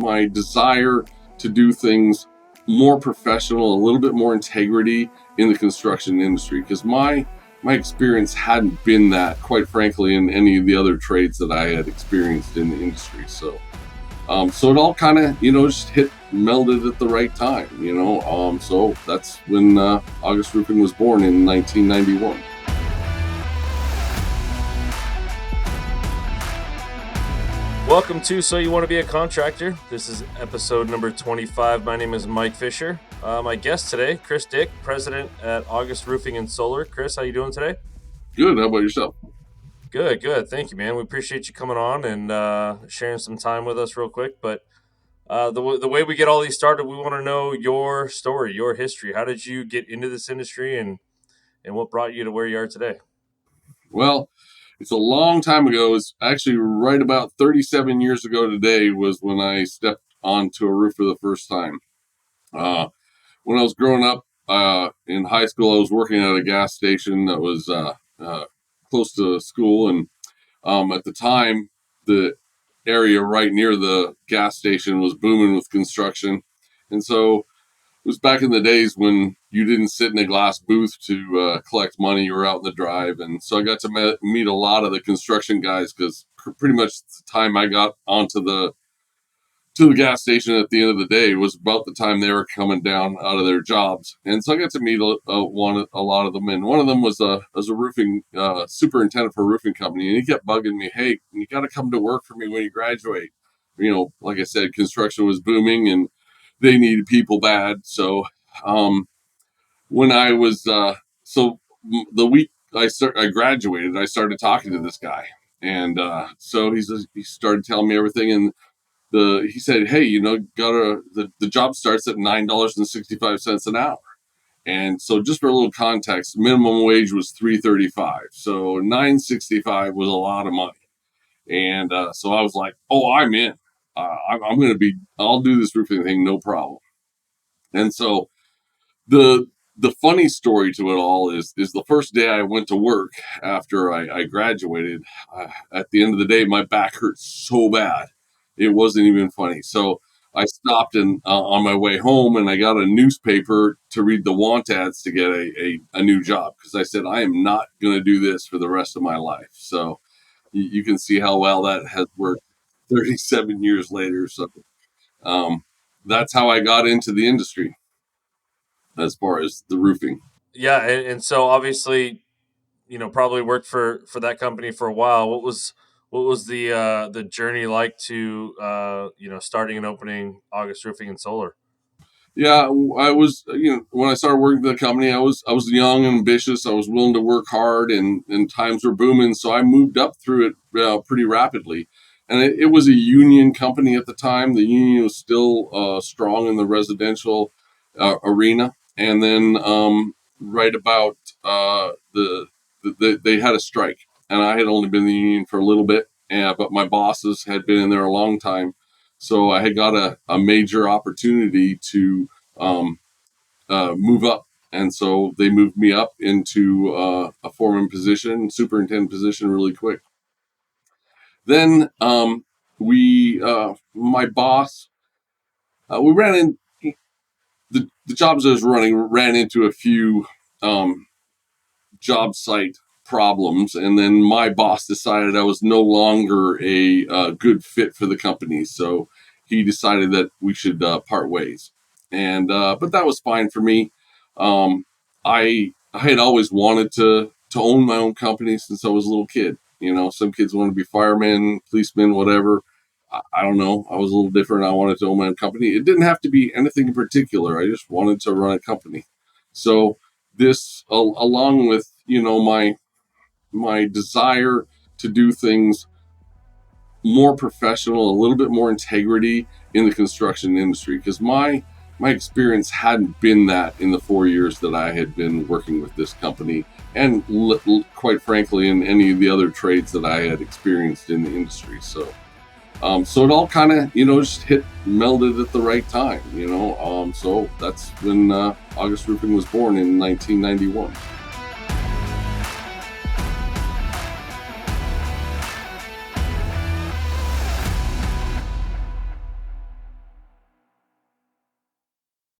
my desire to do things more professional, a little bit more integrity in the construction industry, because my experience hadn't been that, quite frankly, in any of the other trades that I had experienced in the industry. So it all kind of, just melded at the right time, so that's when August Roofing was born in 1991. Welcome to So You Want to Be a Contractor. This is episode number 25. My name is Mike Fisher. My guest today, Chris Dyck, president at August Roofing and Solar. Chris, how you doing today? Good. How about yourself? Good. Thank you, man. We appreciate you coming on and sharing some time with us real quick. But the way we get all these started, we want to know your story, your history. How did you get into this industry and what brought you to where you are today? Well, it's a long time ago. It's actually right about 37 years ago today was when I stepped onto a roof for the first time. When I was growing up in high school, I was working at a gas station that was close to school. And at the time, the area right near the gas station was booming with construction. And so it was back in the days when you didn't sit in a glass booth to collect money. You were out in the drive. And so I got to meet a lot of the construction guys, because pretty much the time I got onto the gas station at the end of the day was about the time they were coming down out of their jobs. And so I got to meet a lot of them. And one of them was a roofing superintendent for a roofing company. And he kept bugging me, "Hey, you got to come to work for me when you graduate." Like I said, construction was booming and they needed people bad. So when I was, the week I graduated, I started talking to this guy. And so he started telling me everything. And he said, "Hey, the job starts at $9.65 an hour." And so just for a little context, minimum wage was $3.35. So $9.65 was a lot of money. And so I was like, "Oh, I'm in. I'll do this roofing thing, no problem." And so the funny story to it all is the first day I went to work after I graduated, at the end of the day, my back hurt so bad. It wasn't even funny. So I stopped on my way home, and I got a newspaper to read the want ads to get a new job, because I said, I am not going to do this for the rest of my life. So you can see how well that has worked 37 years later. So that's how I got into the industry as far as the roofing. Yeah, and so obviously, probably worked for that company for a while. What was the journey like to starting and opening August Roofing and Solar? Yeah, I was, when I started working for the company, I was young and ambitious. I was willing to work hard, and times were booming. So I moved up through it pretty rapidly. And it was a union company at the time. The union was still strong in the residential arena. And then right about they had a strike, and I had only been in the union for a little bit, but my bosses had been in there a long time. So I had got a major opportunity to move up. And so they moved me up into a foreman position, superintendent position, really quick. Then my boss, we ran in, the jobs I was running ran into a few job site problems. And then my boss decided I was no longer a good fit for the company. So he decided that we should part ways. And but that was fine for me. I had always wanted to own my own company since I was a little kid. Some kids want to be firemen, policemen, whatever. I don't know. I was a little different. I wanted to own my own company. It didn't have to be anything in particular. I just wanted to run a company. So this, along with my desire to do things more professional, a little bit more integrity in the construction industry, because my experience hadn't been that in the 4 years that I had been working with this company, and quite frankly, in any of the other trades that I had experienced in the industry. So it all kind of, just melded at the right time, so that's when August Roofing was born in 1991.